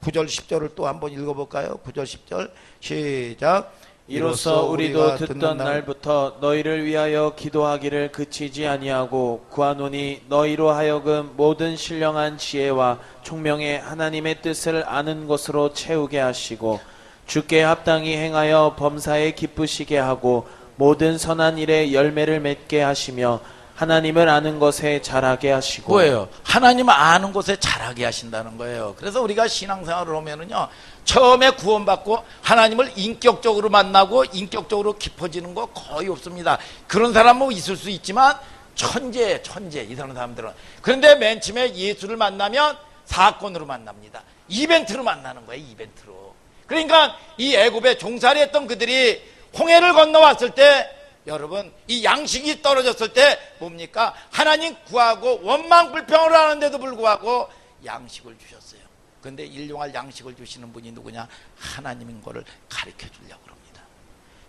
9절 10절을 또 한번 읽어볼까요? 9절 10절 시작. 이로써 우리도 듣던 날부터 너희를 위하여 기도하기를 그치지 아니하고 구하노니 너희로 하여금 모든 신령한 지혜와 총명의 하나님의 뜻을 아는 것으로 채우게 하시고 주께 합당히 행하여 범사에 기쁘시게 하고 모든 선한 일에 열매를 맺게 하시며 하나님을 아는 것에 자라게 하시고. 뭐예요? 하나님을 아는 것에 자라게 하신다는 거예요. 그래서 우리가 신앙생활을 하면은요 처음에 구원받고 하나님을 인격적으로 만나고 인격적으로 깊어지는 거 거의 없습니다. 그런 사람은 있을 수 있지만 천재 이런 사람들은. 그런데 맨 처음에 예수를 만나면 사건으로 만납니다. 이벤트로 만나는 거예요. 이벤트로. 그러니까 이 애굽에 종살이 했던 그들이 홍해를 건너왔을 때 여러분 이 양식이 떨어졌을 때 뭡니까? 하나님 구하고 원망 불평을 하는데도 불구하고 양식을 주셨어요. 그런데 일용할 양식을 주시는 분이 누구냐? 하나님인 거를 가르쳐 주려고 합니다.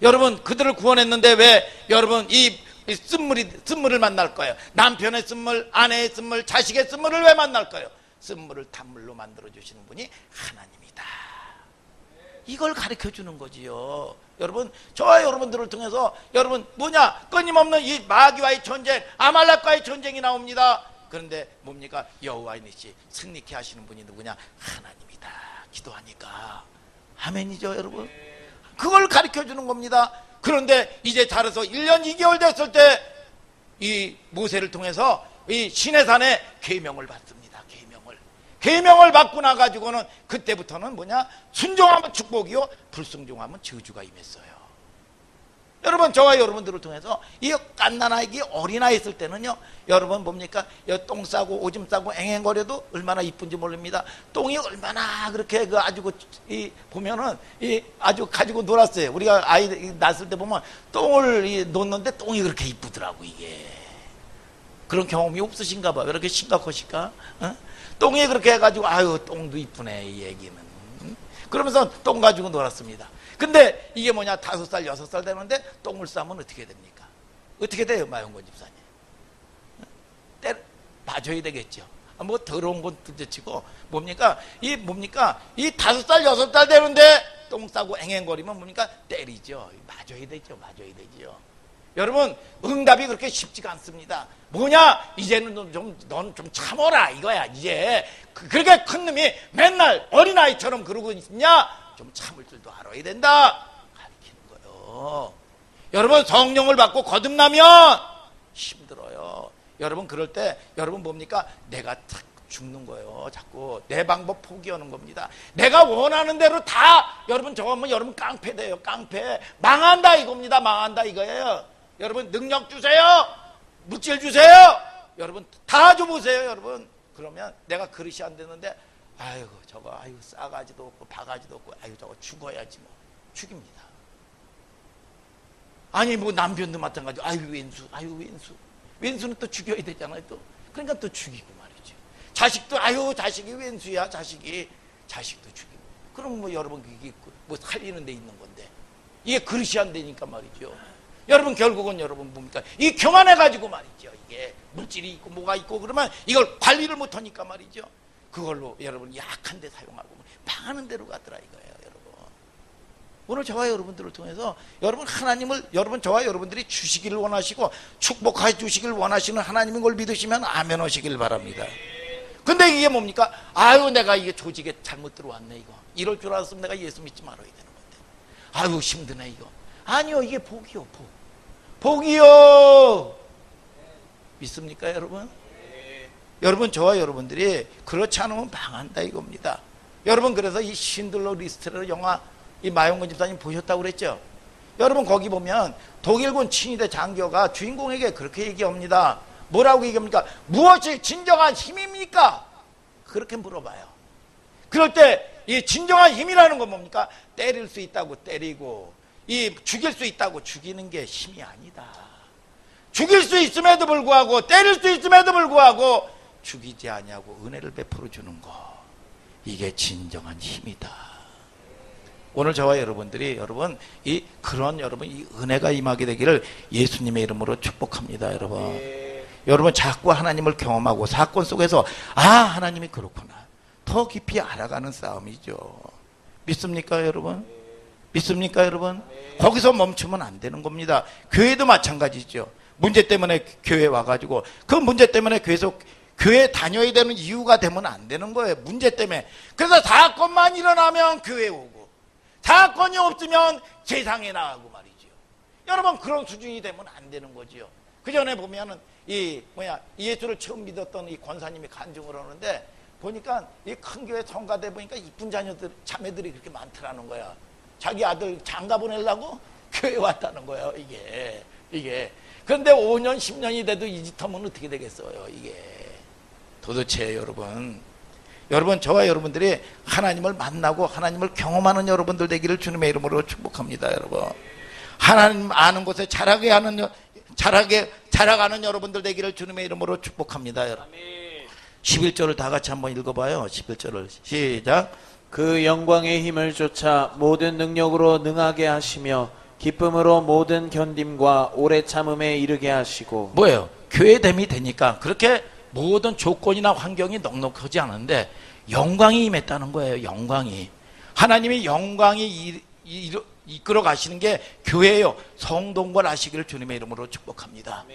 여러분 그들을 구원했는데 왜 여러분 이 쓴물을 만날 거예요? 남편의 쓴물, 아내의 쓴물, 자식의 쓴물을 왜 만날 거예요? 쓴물을 단물로 만들어 주시는 분이 하나님이다. 이걸 가르쳐 주는 거지요. 여러분 저와 여러분들을 통해서 여러분 뭐냐? 끊임없는 이 마귀와의 전쟁, 아말렉과의 전쟁이 나옵니다. 그런데 뭡니까? 여호와의 넷이 승리케 하시는 분이 누구냐? 하나님이다. 기도하니까 아멘이죠 여러분. 그걸 가르쳐 주는 겁니다. 그런데 이제 자라서 1년 2개월 됐을 때 이 모세를 통해서 이 시내산에 계명을 받습니다. 계명을 받고 나가지고는 그때부터는 뭐냐? 순종하면 축복이요, 불순종하면 저주가 임했어요. 여러분 저와 여러분들을 통해서 이 갓난아기 어린아이 있을 때는요 여러분 뭡니까? 똥 싸고 오줌 싸고 앵앵거려도 얼마나 이쁜지 모릅니다. 똥이 얼마나 그렇게 그 아주 이 보면은 이 아주 가지고 놀았어요. 우리가 아이 낳았을 때 보면 똥을 놓는데 똥이 그렇게 이쁘더라고. 이게 그런 경험이 없으신가 봐. 왜 이렇게 심각하실까? 어? 똥이 그렇게 해가지고 아유 똥도 이쁘네 이 얘기는. 그러면서 똥 가지고 놀았습니다. 근데 이게 뭐냐, 5살 6살 되는데 똥을 싸면 어떻게 됩니까? 어떻게 돼요, 마용건 집사님? 맞아야 되겠죠. 뭐 더러운 건 둘째치고 뭡니까? 이 5살 6살 되는데 똥 싸고 앵앵거리면 뭡니까? 때리죠. 맞아야 되죠. 여러분, 응답이 그렇게 쉽지가 않습니다. 뭐냐? 이제는 넌 좀 참어라 이거야. 이제 그렇게 큰 놈이 맨날 어린아이처럼 그러고 있냐? 좀 참을 줄도 알아야 된다. 가르치는 거예요. 여러분, 성령을 받고 거듭나면 힘들어요. 여러분, 그럴 때 여러분 뭡니까? 내가 죽는 거예요. 자꾸 내 방법 포기하는 겁니다. 내가 원하는 대로 다 여러분 저거 하면 여러분 깡패 돼요. 깡패. 망한다 이겁니다. 망한다 이거예요. 여러분, 능력 주세요. 물질 주세요. 여러분 다 줘보세요. 여러분, 그러면 내가 그릇이 안 되는데 아이고 저거 아이고 싸가지도 없고 바가지도 없고 아이고 저거 죽어야지 뭐. 죽입니다. 아니 뭐 남편도 마찬가지고 왼수는 또 죽여야 되잖아요. 또 그러니까 또 죽이고 말이죠. 자식도 자식이 왼수야. 자식도 죽이고. 그럼 뭐 여러분 그게 뭐 살리는 데 있는 건데 이게 그릇이 안 되니까 말이죠. 여러분, 결국은 여러분 뭡니까? 이 교만해가지고 말이죠. 이게 물질이 있고 뭐가 있고 그러면 이걸 관리를 못하니까 말이죠. 그걸로 여러분 약한 데 사용하고 망하는 데로 가더라 이거예요. 여러분, 오늘 저와 여러분들을 통해서 여러분 하나님을, 여러분 저와 여러분들이 주시기를 원하시고 축복해 주시기를 원하시는 하나님인 걸 믿으시면 아멘 하시길 바랍니다. 근데 이게 뭡니까? 내가 이게 조직에 잘못 들어왔네 이거. 이럴 줄 알았으면 내가 예수 믿지 말아야 되는 건데 힘드네 이거. 아니요, 이게 복이요. 복이요. 믿습니까 여러분? 여러분, 저와 여러분들이 그렇지 않으면 망한다 이겁니다. 여러분, 그래서 이 신들러 리스트를 영화 이 마용건 집사님 보셨다고 그랬죠? 여러분, 거기 보면 독일군 친위대 장교가 주인공에게 그렇게 얘기합니다. 뭐라고 얘기합니까? 무엇이 진정한 힘입니까? 그렇게 물어봐요. 그럴 때 이 진정한 힘이라는 건 뭡니까? 때릴 수 있다고 때리고 이 죽일 수 있다고 죽이는 게 힘이 아니다. 죽일 수 있음에도 불구하고 때릴 수 있음에도 불구하고 죽이지 아니하고 은혜를 베풀어 주는 거, 이게 진정한 힘이다. 오늘 저와 여러분들이 여러분 이 은혜가 임하게 되기를 예수님의 이름으로 축복합니다. 여러분 자꾸 하나님을 경험하고 사건 속에서 하나님이 그렇구나 더 깊이 알아가는 싸움이죠. 믿습니까 여러분? 거기서 멈추면 안 되는 겁니다. 교회도 마찬가지죠. 문제 때문에 교회 와가지고 그 문제 때문에 계속 교회 다녀야 되는 이유가 되면 안 되는 거예요. 문제 때문에. 그래서 사건만 일어나면 교회 오고 사건이 없으면 세상에 나가고 말이죠. 여러분, 그런 수준이 되면 안 되는 거죠. 그 전에 보면은 예수를 처음 믿었던 이 권사님이 간증을 하는데 보니까 이 큰 교회 성가대 보니까 이쁜 자매들이 그렇게 많더라는 거야. 자기 아들 장가 보내려고 교회 왔다는 거예요. 이게. 그런데 5년 10년이 돼도 이 짓 하면 어떻게 되겠어요. 이게 도대체 여러분 저와 여러분들이 하나님을 만나고 하나님을 경험하는 여러분들 되기를 주님의 이름으로 축복합니다. 여러분, 하나님 아는 곳에 자라가는 여러분들 되기를 주님의 이름으로 축복합니다. 여러분, 11절을 다 같이 한번 읽어봐요. 11절을 시작. 그 영광의 힘을 쫓아 모든 능력으로 능하게 하시며 기쁨으로 모든 견딤과 오래 참음에 이르게 하시고. 뭐예요? 교회됨이 되니까 그렇게 모든 조건이나 환경이 넉넉하지 않은데 영광이 임했다는 거예요. 영광이, 하나님이 영광이 이끌어 가시는 게 교회예요. 성동걸 하시기를 주님의 이름으로 축복합니다.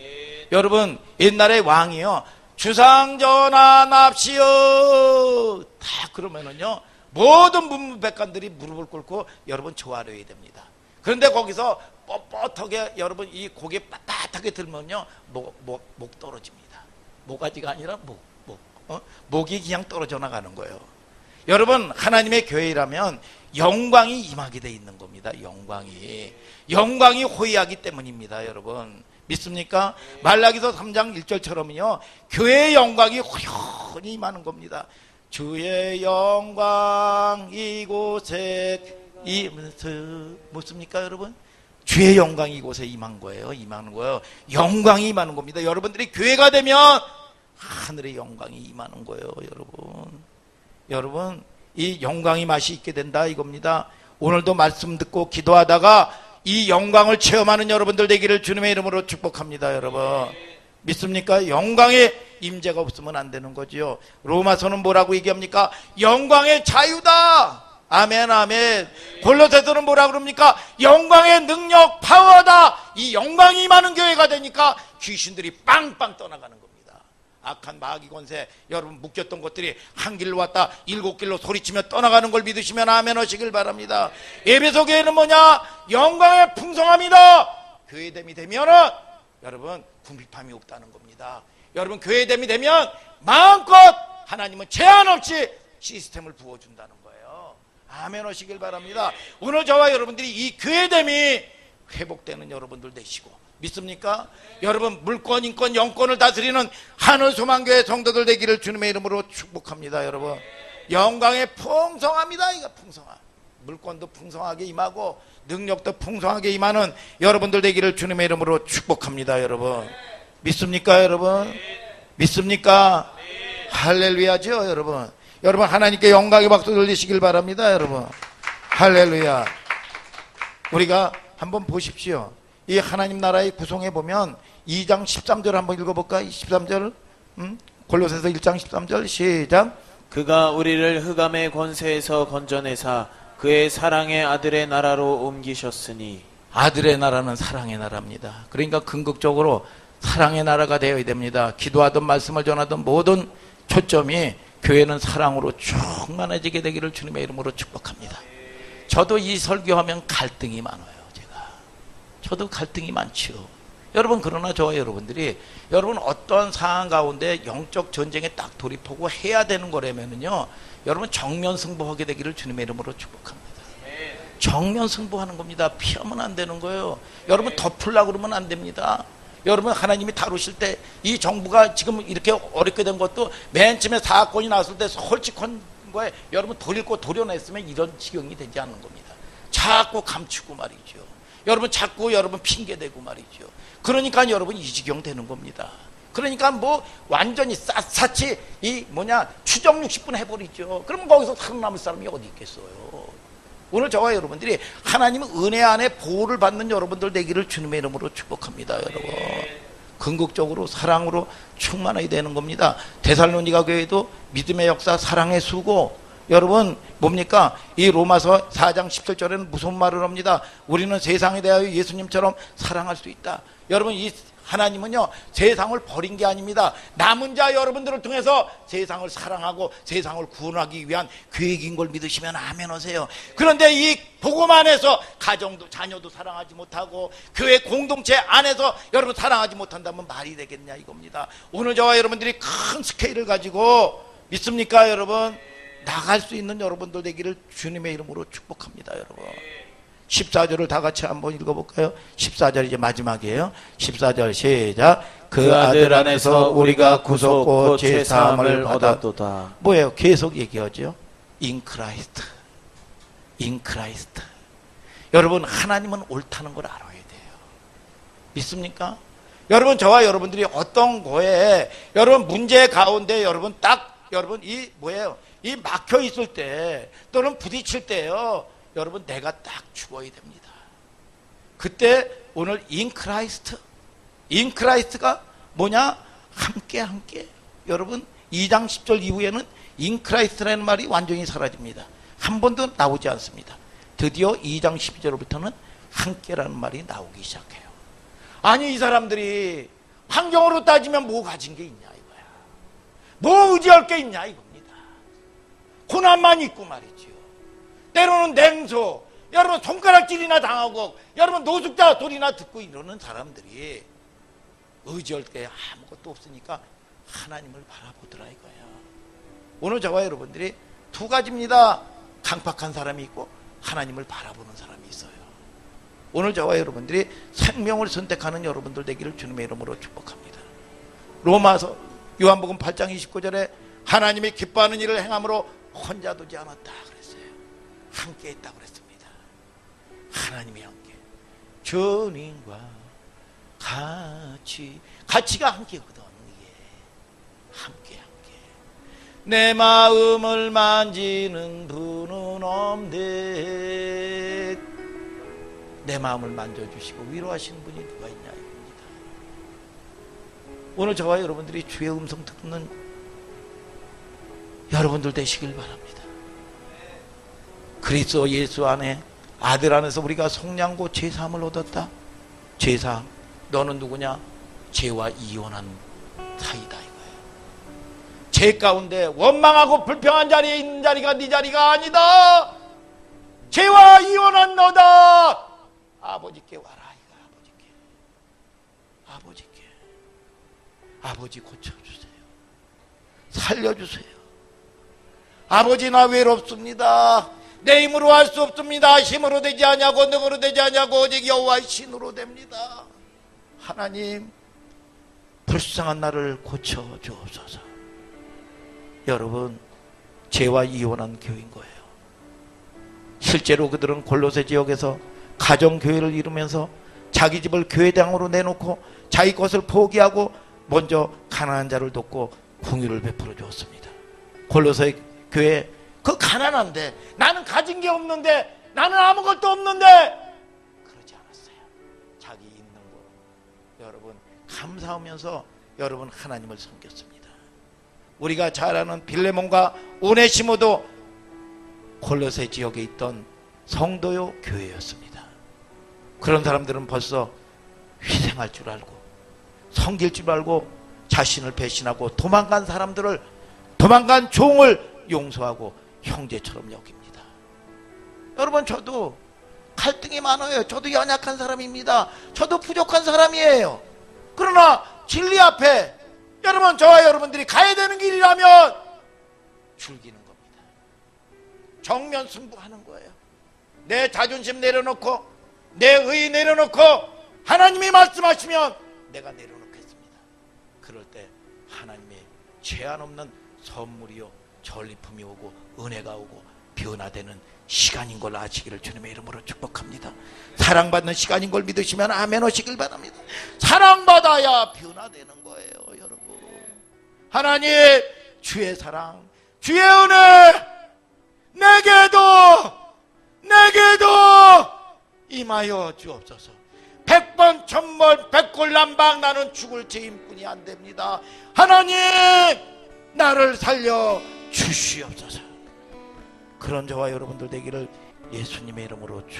여러분, 옛날에 왕이요 주상전하 납시오 다 그러면은요 모든 문무백관들이 무릎을 꿇고 여러분 조아려야 됩니다. 그런데 거기서 뻣뻣하게 여러분 이 고개 빳빳하게 들면요 목 떨어집니다. 모가지가 아니라 목이 그냥 떨어져 나가는 거예요. 여러분, 하나님의 교회라면 영광이 임하게 돼 있는 겁니다. 영광이 호의하기 때문입니다. 여러분, 믿습니까? 말라기서 3장 1절처럼요 교회의 영광이 호연히 임하는 겁니다. 주의 영광 이곳에 임습니까 여러분? 주의 영광이 이곳에 임한 거예요. 임하는 거예요. 영광이 임하는 겁니다. 여러분들이 교회가 되면 하늘의 영광이 임하는 거예요. 여러분 이 영광이 맛이 있게 된다 이겁니다. 오늘도 말씀 듣고 기도하다가 이 영광을 체험하는 여러분들 되기를 주님의 이름으로 축복합니다. 여러분 믿습니까? 영광의 임재가 없으면 안 되는 거지요. 로마서는 뭐라고 얘기합니까? 영광의 자유다. 아멘 아멘. 골로새서는 뭐라 그럽니까? 영광의 능력 파워다. 이 영광이 임하는 교회가 되니까 귀신들이 빵빵 떠나가는 겁니다. 악한 마귀 권세 여러분 묶였던 것들이 한 길로 왔다 7길로 소리치며 떠나가는 걸 믿으시면 아멘 하시길 바랍니다. 에베소 교회는 뭐냐? 영광의 풍성함이다. 교회됨이 되면은 여러분 궁핍함이 없다는 겁니다. 여러분 교회됨이 되면 마음껏 하나님은 제한 없이 시스템을 부어준다는 거예요. 아멘 하시길 바랍니다. 오늘 저와 여러분들이 이 교회됨이 회복되는 여러분들 되시고 믿습니까? 여러분 물권, 인권, 영권을 다스리는 하늘 소망교회 성도들 되기를 주님의 이름으로 축복합니다. 여러분 영광의 풍성합니다. 이거 풍성함. 물권도 풍성하게 임하고 능력도 풍성하게 임하는 여러분들 되기를 주님의 이름으로 축복합니다. 여러분 믿습니까? 여러분 믿습니까? 할렐루야죠. 여러분 하나님께 영광의 박수 돌리시길 바랍니다. 여러분 할렐루야. 우리가 한번 보십시오. 이 하나님 나라의 구성에 보면 2장 13절 한번 읽어볼까? 13절 골로새서 1장 13절 시작. 그가 우리를 흑암의 권세에서 건져내사 그의 사랑의 아들의 나라로 옮기셨으니. 아들의 나라는 사랑의 나라입니다. 그러니까 궁극적으로 사랑의 나라가 되어야 됩니다. 기도하던 말씀을 전하던 모든 초점이 교회는 사랑으로 충만해지게 되기를 주님의 이름으로 축복합니다. 저도 이 설교하면 갈등이 많아요. 저도 갈등이 많죠. 여러분 그러나 저와 여러분들이 여러분 어떤 상황 가운데 영적 전쟁에 딱 돌입하고 해야 되는 거라면요 여러분 정면 승부하게 되기를 주님의 이름으로 축복합니다. 정면 승부하는 겁니다. 피하면 안 되는 거예요. 여러분 덮으려고 그러면 안 됩니다. 여러분 하나님이 다루실 때 이 정부가 지금 이렇게 어렵게 된 것도 맨 처음에 사건이 나왔을 때 솔직한 거에 여러분 돌리고 도려냈으면 이런 지경이 되지 않는 겁니다. 자꾸 감추고 말이죠. 여러분 자꾸 여러분 핑계대고 말이죠. 그러니까 여러분 이 지경 되는 겁니다. 그러니까 뭐 완전히 샅샅이 추정 60분 해버리죠. 그러면 거기서 살아남을 사람이 어디 있겠어요. 오늘 저와 여러분들이 하나님의 은혜 안에 보호를 받는 여러분들 되기를 주님의 이름으로 축복합니다. 여러분 궁극적으로 사랑으로 충만해야 되는 겁니다. 데살로니가 교회도 믿음의 역사 사랑의 수고. 여러분 뭡니까? 이 로마서 4장 17절에는 무슨 말을 합니다. 우리는 세상에 대하여 예수님처럼 사랑할 수 있다. 여러분 이 하나님은요 세상을 버린 게 아닙니다. 남은 자 여러분들을 통해서 세상을 사랑하고 세상을 구원하기 위한 계획인 걸 믿으시면 아멘 하세요. 그런데 이 복음 안에서 가정도 자녀도 사랑하지 못하고 교회 공동체 안에서 여러분 사랑하지 못한다면 말이 되겠냐 이겁니다. 오늘 저와 여러분들이 큰 스케일을 가지고 믿습니까? 여러분 나갈 수 있는 여러분들 되기를 주님의 이름으로 축복합니다. 여러분 14절을 다 같이 한번 읽어볼까요? 14절 이제 마지막이에요. 14절 시작. 그 아들 안에서 우리가 구속고 죄사함을 얻었도다. 뭐예요? 계속 얘기하죠. In Christ. In Christ. 여러분 하나님은 옳다는 걸 알아야 돼요. 믿습니까? 여러분 저와 여러분들이 어떤 거에 여러분 문제 가운데 여러분 이 이 막혀 있을 때 또는 부딪힐 때요. 여러분 내가 딱 죽어야 됩니다. 그때 오늘 in Christ가 뭐냐? 함께 여러분 2장 10절 이후에는 in Christ라는 말이 완전히 사라집니다. 한 번도 나오지 않습니다. 드디어 2장 12절부터는 함께라는 말이 나오기 시작해요. 아니 이 사람들이 환경으로 따지면 뭐 가진 게 있냐 이거야. 뭐 의지할 게 있냐 이겁니다. 고난만 있고 말이지요. 때로는 냉소, 여러분 손가락질이나 당하고 여러분 노숙자 소리나 듣고 이러는 사람들이 의지할 게 아무것도 없으니까 하나님을 바라보더라 이거야. 오늘 저와 여러분들이 두 가지입니다. 강팍한 사람이 있고 하나님을 바라보는 사람이 있어요. 오늘 저와 여러분들이 생명을 선택하는 여러분들 되기를 주님의 이름으로 축복합니다. 로마서 요한복음 8장 29절에 하나님이 기뻐하는 일을 행함으로 혼자 두지 않았다 그랬어요. 함께 했다고 그랬습니다. 하나님이 함께. 주님과 같이가 함께거든. 함께 내 마음을 만지는 분은 없네. 내 마음을 만져주시고 위로하시는 분이 누가 있냐 이겁니다. 오늘 저와 여러분들이 주의 음성 듣는 여러분들 되시길 바랍니다. 그리스도 예수 안에 아들 안에서 우리가 속량고 죄사함을 얻었다. 죄사함, 너는 누구냐? 죄와 이혼한 사이다 이거예요. 죄 가운데 원망하고 불평한 자리에 있는 자리가 네 자리가 아니다. 죄와 이혼한 너다. 아버지께 와라 이거. 아버지께 아버지 고쳐주세요. 살려주세요. 아버지 나 외롭습니다. 내 힘으로 할 수 없습니다. 힘으로 되지 않냐고 능으로 되지 않냐고 오직 여호와의 신으로 됩니다. 하나님 불쌍한 나를 고쳐 주옵소서. 여러분 죄와 이혼한 교회인 거예요. 실제로 그들은 골로새 지역에서 가정교회를 이루면서 자기 집을 교회당으로 내놓고 자기 것을 포기하고 먼저 가난한 자를 돕고 긍휼을 베풀어 주었습니다. 골로새 교회 그 가난한데 나는 가진 게 없는데 나는 아무것도 없는데 그러지 않았어요. 자기 있는 거 여러분 감사하면서 여러분 하나님을 섬겼습니다. 우리가 잘 아는 빌레몬과 오네시모도 골로새 지역에 있던 성도요 교회였습니다. 그런 사람들은 벌써 희생할 줄 알고 섬길 줄 알고 자신을 배신하고 도망간 사람들을 도망간 종을 용서하고 형제처럼 여깁니다. 여러분 저도 갈등이 많아요. 저도 연약한 사람입니다. 저도 부족한 사람이에요. 그러나 진리 앞에 여러분 저와 여러분들이 가야 되는 길이라면 즐기는 겁니다. 정면 승부하는 거예요. 내 자존심 내려놓고 내 의 내려놓고 하나님이 말씀하시면 내가 내려놓겠습니다. 그럴 때 하나님의 제한 없는 선물이요 전리품이 오고 은혜가 오고 변화되는 시간인 걸 아시기를 주님의 이름으로 축복합니다. 사랑받는 시간인 걸 믿으시면 아멘 하시길 바랍니다. 사랑받아야 변화되는 거예요. 여러분 하나님 주의 사랑 주의 은혜 내게도 임하여 주옵소서. 100번 1000번 100골난방 나는 죽을 죄인뿐이 안 됩니다. 하나님 나를 살려 주시옵소서. 그런 저와 여러분들 되기를 예수님의 이름으로 축복합니다.